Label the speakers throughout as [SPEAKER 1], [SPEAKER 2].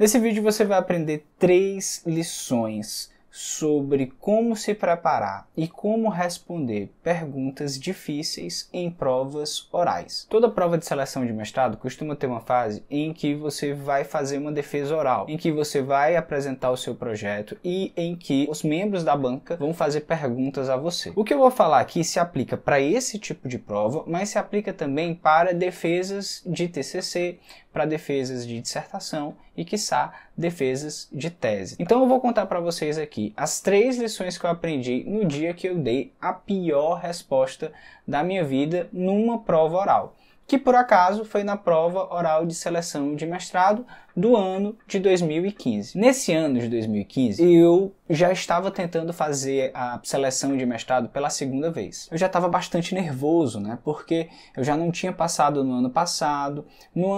[SPEAKER 1] Nesse vídeo você vai aprender 3 lições sobre como se preparar e como responder perguntas difíceis em provas orais. Toda prova de seleção de mestrado costuma ter uma fase em que você vai fazer uma defesa oral, em que você vai apresentar o seu projeto e em que os membros da banca vão fazer perguntas a você. O que eu vou falar aqui se aplica para esse tipo de prova, mas se aplica também para defesas de TCC, para defesas de dissertação e, quiçá, defesas de tese. Então eu vou contar para vocês aqui as 3 lições que eu aprendi no dia que eu dei a pior resposta da minha vida numa prova oral, que por acaso foi na prova oral de seleção de mestrado do ano de 2015. Nesse ano de 2015, eu já estava tentando fazer a seleção de mestrado pela segunda vez. Eu já estava bastante nervoso, né? Porque eu já não tinha passado no ano passado. No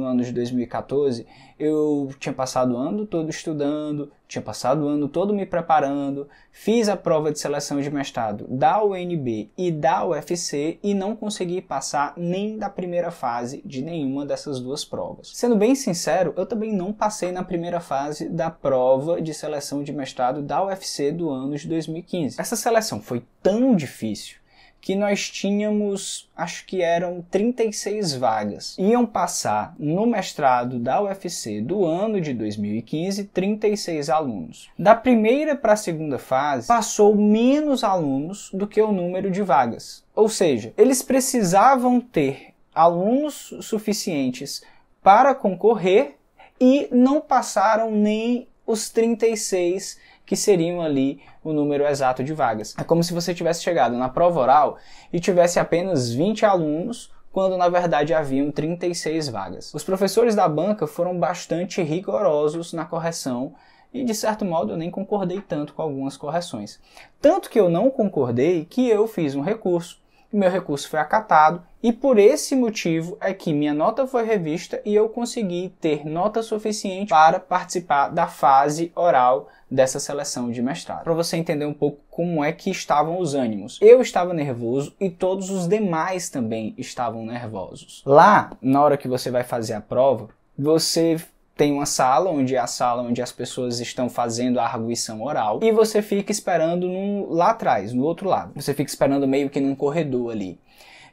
[SPEAKER 1] ano de 2014, eu tinha passado o ano todo estudando, tinha passado o ano todo me preparando, fiz a prova de seleção de mestrado da UNB e da UFC e não consegui passar nem da primeira fase de nenhuma dessas 2 provas. Sendo bem sincero, eu também não passei na primeira fase da prova de seleção de mestrado da UFC do ano de 2015. Essa seleção foi tão difícil que nós tínhamos, acho que eram 36 vagas. Iam passar no mestrado da UFC do ano de 2015, 36 alunos. Da primeira para a segunda fase, passou menos alunos do que o número de vagas. Ou seja, eles precisavam ter alunos suficientes para concorrer e não passaram nem os 36 que seriam ali o número exato de vagas. É como se você tivesse chegado na prova oral e tivesse apenas 20 alunos, quando na verdade haviam 36 vagas. Os professores da banca foram bastante rigorosos na correção e, de certo modo, eu nem concordei tanto com algumas correções. Tanto que eu não concordei que eu fiz um recurso. Meu recurso foi acatado e por esse motivo é que minha nota foi revista e eu consegui ter nota suficiente para participar da fase oral dessa seleção de mestrado. Para você entender um pouco como é que estavam os ânimos. Eu estava nervoso e todos os demais também estavam nervosos. Lá, na hora que você vai fazer a prova, você tem uma sala onde é a sala onde as pessoas estão fazendo a arguição oral e você fica esperando lá atrás, no outro lado. Você fica esperando meio que num corredor ali.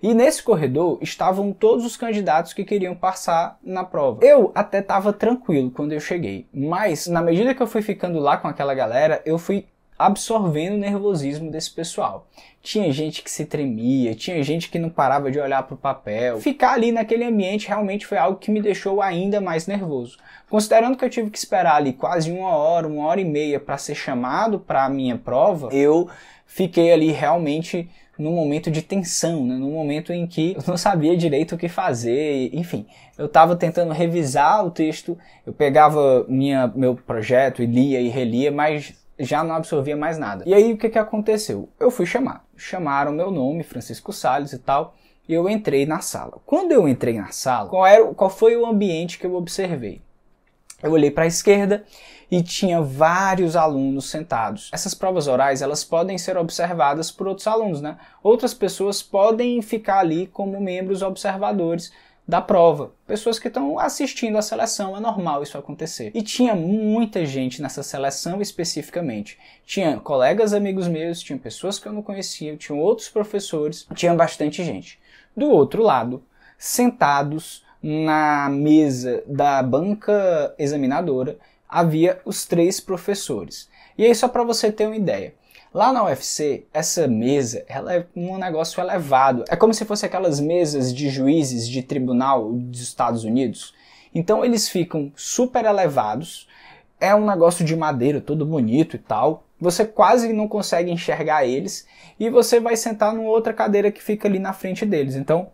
[SPEAKER 1] E nesse corredor estavam todos os candidatos que queriam passar na prova. Eu até estava tranquilo quando eu cheguei, mas na medida que eu fui ficando lá com aquela galera, eu fui absorvendo o nervosismo desse pessoal. Tinha gente que se tremia, tinha gente que não parava de olhar para o papel. Ficar ali naquele ambiente realmente foi algo que me deixou ainda mais nervoso. Considerando que eu tive que esperar ali quase 1 hora e meia para ser chamado para a minha prova, eu fiquei ali realmente num momento de tensão, né? Num momento em que eu não sabia direito o que fazer, enfim. Eu estava tentando revisar o texto, eu pegava meu projeto e lia e relia, mas já não absorvia mais nada. E aí o que aconteceu? Eu fui chamado. Chamaram meu nome, Francisco Salles e tal, e eu entrei na sala. Quando eu entrei na sala, qual foi o ambiente que eu observei? Eu olhei para a esquerda e tinha vários alunos sentados. Essas provas orais, elas podem ser observadas por outros alunos, né? Outras pessoas podem ficar ali como membros observadores da prova. Pessoas que estão assistindo a seleção, é normal isso acontecer. E tinha muita gente nessa seleção especificamente. Tinha colegas amigos meus, tinha pessoas que eu não conhecia, tinha outros professores, tinha bastante gente. Do outro lado, sentados na mesa da banca examinadora, havia os 3 professores. E aí, só para você ter uma ideia, lá na UFC, essa mesa, ela é um negócio elevado. É como se fosse aquelas mesas de juízes de tribunal dos Estados Unidos. Então eles ficam super elevados, é um negócio de madeira, todo bonito e tal. Você quase não consegue enxergar eles e você vai sentar numa outra cadeira que fica ali na frente deles. Então,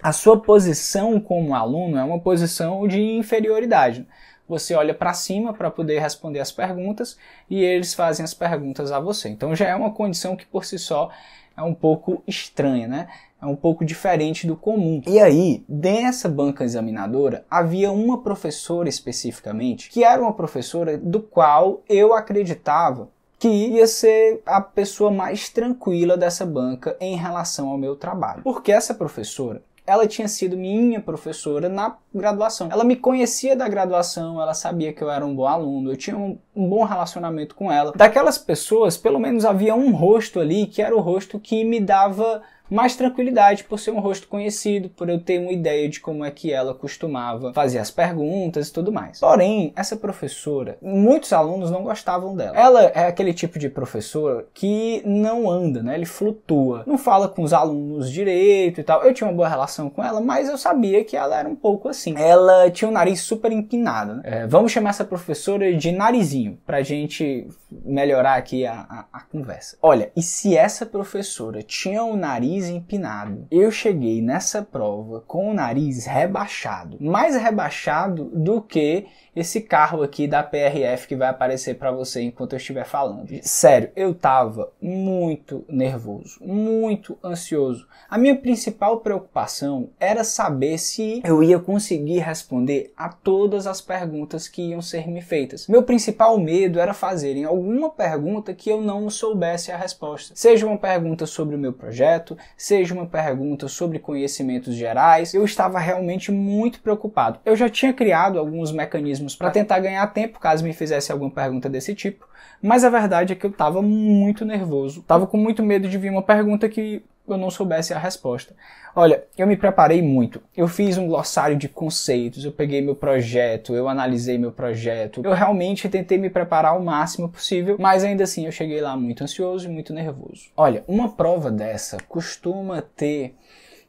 [SPEAKER 1] a sua posição como aluno é uma posição de inferioridade. Você olha para cima para poder responder as perguntas e eles fazem as perguntas a você. Então já é uma condição que por si só é um pouco estranha, né? É um pouco diferente do comum. E aí, dessa banca examinadora, havia uma professora especificamente, que era uma professora do qual eu acreditava que ia ser a pessoa mais tranquila dessa banca em relação ao meu trabalho. Porque essa professora, ela tinha sido minha professora na graduação. Ela me conhecia da graduação, ela sabia que eu era um bom aluno, eu tinha um bom relacionamento com ela. Daquelas pessoas, pelo menos havia um rosto ali que era o rosto que me dava mais tranquilidade por ser um rosto conhecido, por eu ter uma ideia de como é que ela costumava fazer as perguntas e tudo mais. Porém, essa professora, muitos alunos não gostavam dela. Ela é aquele tipo de professora que não anda, né? Ele flutua, não fala com os alunos direito e tal. Eu tinha uma boa relação com ela, mas eu sabia que ela era um pouco assim. Ela tinha um nariz super empinado, né? Vamos chamar essa professora de Narizinho, pra gente melhorar aqui a conversa. Olha, e se essa professora tinha um nariz empinado, eu cheguei nessa prova com o nariz rebaixado, mais rebaixado do que esse carro aqui da PRF que vai aparecer para você enquanto eu estiver falando. Sério, eu tava muito nervoso, muito ansioso. A minha principal preocupação era saber se eu ia conseguir responder a todas as perguntas que iam ser me feitas. Meu principal medo era fazerem alguma pergunta que eu não soubesse a resposta. Seja uma pergunta sobre o meu projeto, seja uma pergunta sobre conhecimentos gerais. Eu estava realmente muito preocupado. Eu já tinha criado alguns mecanismos para tentar ganhar tempo caso me fizesse alguma pergunta desse tipo, mas a verdade é que eu estava muito nervoso, estava com muito medo de vir uma pergunta que eu não soubesse a resposta. Olha, eu me preparei muito, eu fiz um glossário de conceitos, eu peguei meu projeto, eu analisei meu projeto, eu realmente tentei me preparar o máximo possível, mas ainda assim eu cheguei lá muito ansioso e muito nervoso. Olha, uma prova dessa costuma ter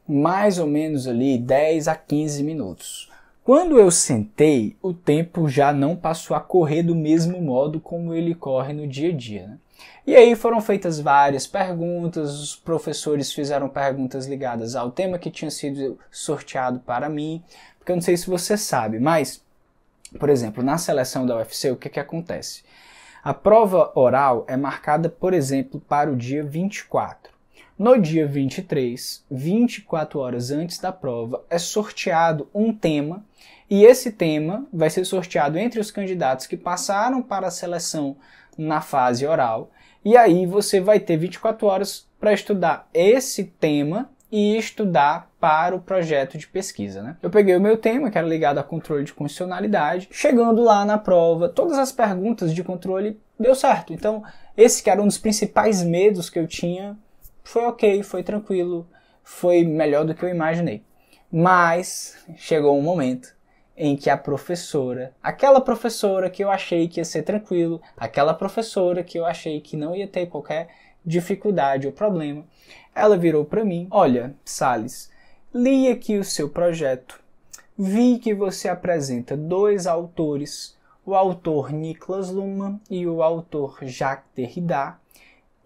[SPEAKER 1] mais ou menos ali 10 a 15 minutos. Quando eu sentei, o tempo já não passou a correr do mesmo modo como ele corre no dia a dia, né? E aí foram feitas várias perguntas, os professores fizeram perguntas ligadas ao tema que tinha sido sorteado para mim, porque eu não sei se você sabe, mas, por exemplo, na seleção da UFC, o que acontece? A prova oral é marcada, por exemplo, para o dia 24. No dia 23, 24 horas antes da prova, é sorteado um tema, e esse tema vai ser sorteado entre os candidatos que passaram para a seleção na fase oral, e aí você vai ter 24 horas para estudar esse tema e estudar para o projeto de pesquisa, né? Eu peguei o meu tema, que era ligado a controle de condicionalidade, chegando lá na prova, todas as perguntas de controle deu certo. Então, esse que era um dos principais medos que eu tinha, foi ok, foi tranquilo, foi melhor do que eu imaginei. Mas chegou um momento em que a professora, aquela professora que eu achei que ia ser tranquilo, aquela professora que eu achei que não ia ter qualquer dificuldade ou problema, ela virou para mim: olha, Salles, li aqui o seu projeto, vi que você apresenta dois autores, o autor Niklas Luhmann e o autor Jacques Derrida,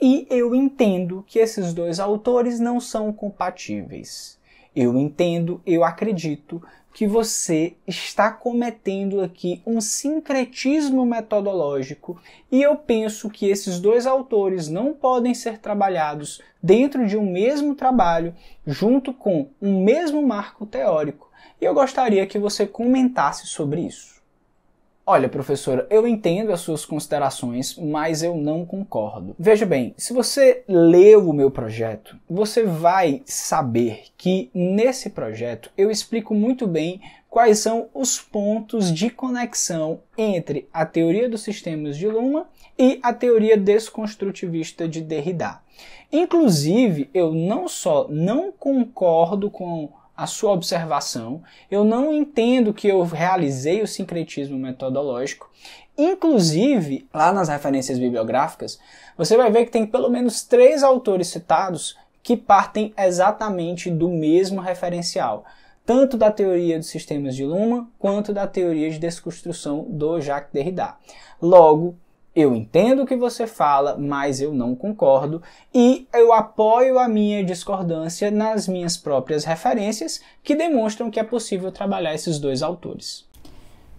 [SPEAKER 1] e eu entendo que esses dois autores não são compatíveis. Eu acredito que você está cometendo aqui um sincretismo metodológico e eu penso que esses dois autores não podem ser trabalhados dentro de um mesmo trabalho, junto com um mesmo marco teórico. E eu gostaria que você comentasse sobre isso. Olha, professora, eu entendo as suas considerações, mas eu não concordo. Veja bem, se você leu o meu projeto, você vai saber que nesse projeto eu explico muito bem quais são os pontos de conexão entre a teoria dos sistemas de Luhmann e a teoria desconstrutivista de Derrida. Inclusive, eu não só não concordo com a sua observação, eu não entendo que eu realizei o sincretismo metodológico. Inclusive, lá nas referências bibliográficas, você vai ver que tem pelo menos 3 autores citados que partem exatamente do mesmo referencial, tanto da teoria dos sistemas de Luhmann, quanto da teoria de desconstrução do Jacques Derrida. Logo, eu entendo o que você fala, mas eu não concordo e eu apoio a minha discordância nas minhas próprias referências que demonstram que é possível trabalhar esses dois autores.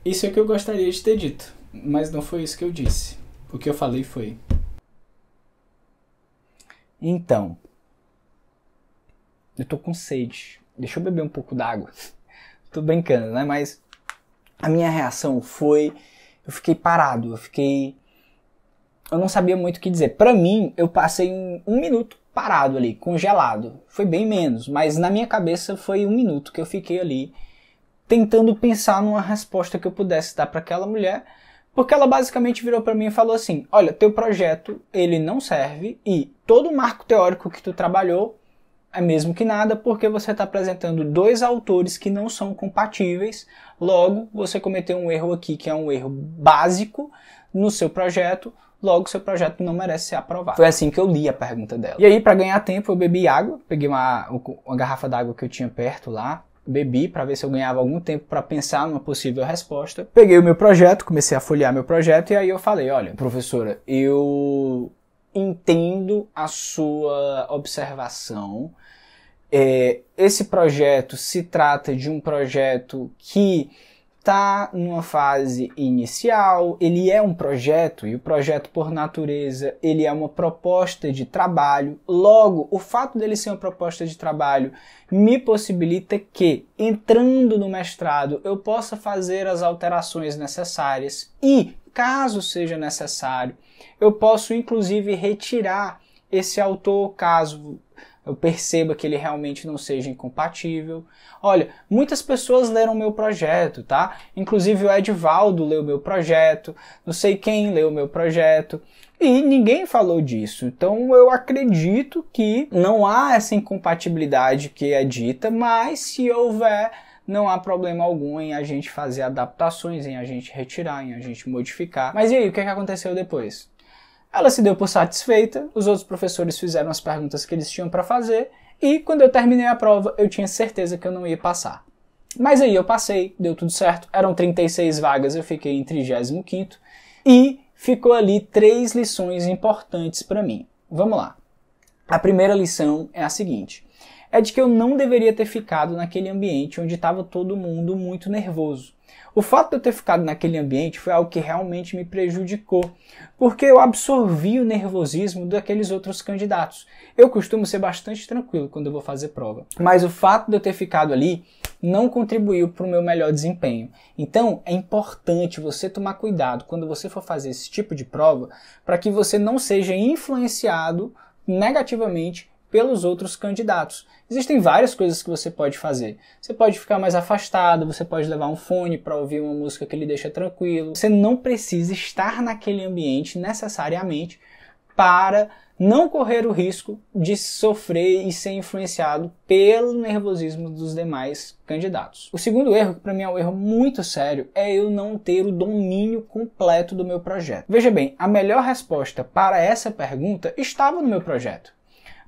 [SPEAKER 1] Isso é o que eu gostaria de ter dito, mas não foi isso que eu disse. O que eu falei foi: então, eu tô com sede, deixa eu beber um pouco d'água. Tô brincando, né? Mas a minha reação foi: eu fiquei parado, eu não sabia muito o que dizer. Para mim, eu passei um minuto parado ali, congelado. Foi bem menos, mas na minha cabeça foi 1 minuto que eu fiquei ali tentando pensar numa resposta que eu pudesse dar para aquela mulher, porque ela basicamente virou para mim e falou assim: olha, teu projeto ele não serve e todo o marco teórico que tu trabalhou é mesmo que nada, porque você está apresentando 2 autores que não são compatíveis, logo você cometeu um erro aqui que é um erro básico no seu projeto, logo seu projeto não merece ser aprovado. Foi assim que eu li a pergunta dela. E aí, para ganhar tempo, eu bebi água, peguei uma garrafa d'água que eu tinha perto lá, bebi para ver se eu ganhava algum tempo para pensar numa possível resposta. Peguei o meu projeto, comecei a folhear meu projeto e aí eu falei: olha, professora, eu entendo a sua observação. Esse projeto se trata de um projeto que está numa fase inicial, ele é um projeto, e o projeto por natureza ele é uma proposta de trabalho. Logo, o fato dele ser uma proposta de trabalho me possibilita que, entrando no mestrado, eu possa fazer as alterações necessárias e, caso seja necessário, eu posso inclusive retirar esse autor caso eu perceba que ele realmente não seja incompatível. Olha, muitas pessoas leram meu projeto, tá? Inclusive o Edvaldo leu meu projeto, não sei quem leu meu projeto, e ninguém falou disso. Então eu acredito que não há essa incompatibilidade que é dita, mas se houver, não há problema algum em a gente fazer adaptações, em a gente retirar, em a gente modificar. Mas e aí, o que aconteceu depois? Ela se deu por satisfeita, os outros professores fizeram as perguntas que eles tinham para fazer e quando eu terminei a prova eu tinha certeza que eu não ia passar. Mas aí eu passei, deu tudo certo, eram 36 vagas, eu fiquei em 35º e ficou ali 3 lições importantes para mim. Vamos lá. A primeira lição é a seguinte: é de que eu não deveria ter ficado naquele ambiente onde estava todo mundo muito nervoso. O fato de eu ter ficado naquele ambiente foi algo que realmente me prejudicou, porque eu absorvi o nervosismo daqueles outros candidatos. Eu costumo ser bastante tranquilo quando eu vou fazer prova, mas o fato de eu ter ficado ali não contribuiu para o meu melhor desempenho. Então é importante você tomar cuidado quando você for fazer esse tipo de prova, para que você não seja influenciado negativamente pelos outros candidatos. Existem várias coisas que você pode fazer. Você pode ficar mais afastado, você pode levar um fone para ouvir uma música que lhe deixa tranquilo. Você não precisa estar naquele ambiente necessariamente para não correr o risco de sofrer e ser influenciado pelo nervosismo dos demais candidatos. O segundo erro, que para mim é um erro muito sério, é eu não ter o domínio completo do meu projeto. Veja bem, a melhor resposta para essa pergunta estava no meu projeto.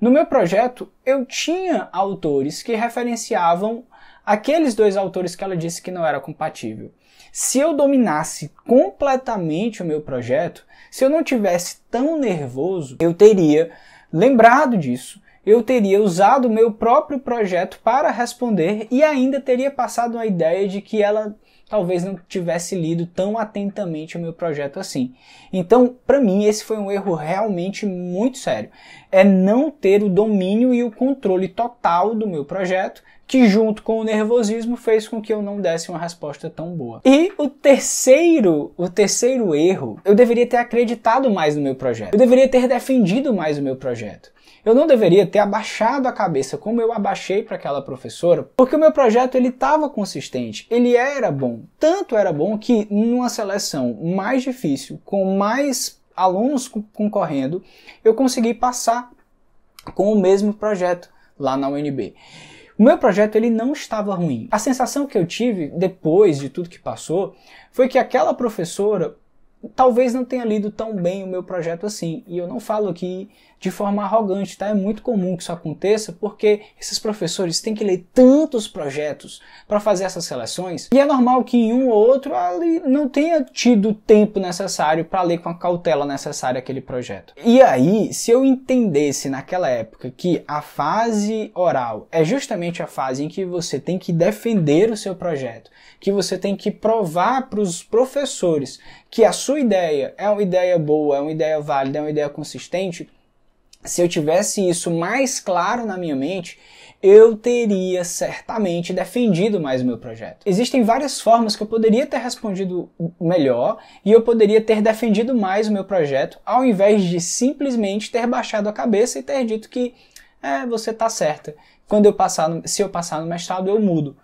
[SPEAKER 1] No meu projeto, eu tinha autores que referenciavam aqueles 2 autores que ela disse que não era compatível. Se eu dominasse completamente o meu projeto, se eu não tivesse tão nervoso, eu teria lembrado disso, eu teria usado o meu próprio projeto para responder e ainda teria passado a ideia de que ela talvez não tivesse lido tão atentamente o meu projeto assim. Então, para mim, esse foi um erro realmente muito sério. É não ter o domínio e o controle total do meu projeto, que junto com o nervosismo fez com que eu não desse uma resposta tão boa. E o terceiro erro, eu deveria ter acreditado mais no meu projeto. Eu deveria ter defendido mais o meu projeto. Eu não deveria ter abaixado a cabeça como eu abaixei para aquela professora, porque o meu projeto ele estava consistente, ele era bom. Tanto era bom que numa seleção mais difícil, com mais alunos concorrendo, eu consegui passar com o mesmo projeto lá na UNB. O meu projeto ele não estava ruim. A sensação que eu tive depois de tudo que passou foi que aquela professora talvez não tenha lido tão bem o meu projeto assim. E eu não falo aqui de forma arrogante, tá? É muito comum que isso aconteça porque esses professores têm que ler tantos projetos para fazer essas seleções e é normal que em um ou outro ali não tenha tido o tempo necessário para ler com a cautela necessária aquele projeto. E aí, se eu entendesse naquela época que a fase oral é justamente a fase em que você tem que defender o seu projeto, que você tem que provar para os professores que a sua ideia é uma ideia boa, é uma ideia válida, é uma ideia consistente, se eu tivesse isso mais claro na minha mente, eu teria certamente defendido mais o meu projeto. Existem várias formas que eu poderia ter respondido melhor e eu poderia ter defendido mais o meu projeto, ao invés de simplesmente ter baixado a cabeça e ter dito que você tá certa. Se eu passar no mestrado, eu mudo.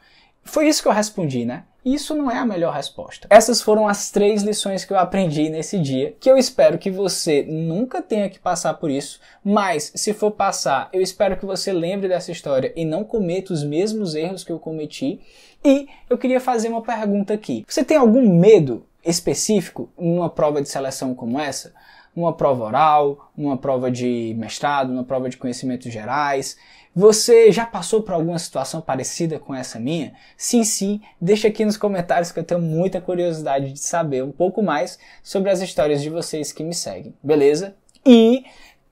[SPEAKER 1] Foi isso que eu respondi, né? Isso não é a melhor resposta. Essas foram as 3 lições que eu aprendi nesse dia, que eu espero que você nunca tenha que passar por isso, mas se for passar, eu espero que você lembre dessa história e não cometa os mesmos erros que eu cometi. E eu queria fazer uma pergunta aqui. Você tem algum medo específico numa prova de seleção como essa? Uma prova oral, uma prova de mestrado, uma prova de conhecimentos gerais? Você já passou por alguma situação parecida com essa minha? Sim, deixa aqui nos comentários que eu tenho muita curiosidade de saber um pouco mais sobre as histórias de vocês que me seguem, beleza? E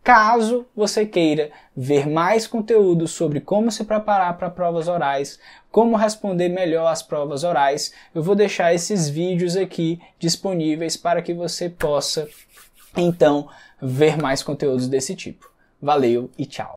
[SPEAKER 1] caso você queira ver mais conteúdo sobre como se preparar para provas orais, como responder melhor às provas orais, eu vou deixar esses vídeos aqui disponíveis para que você possa, então, ver mais conteúdos desse tipo. Valeu e tchau!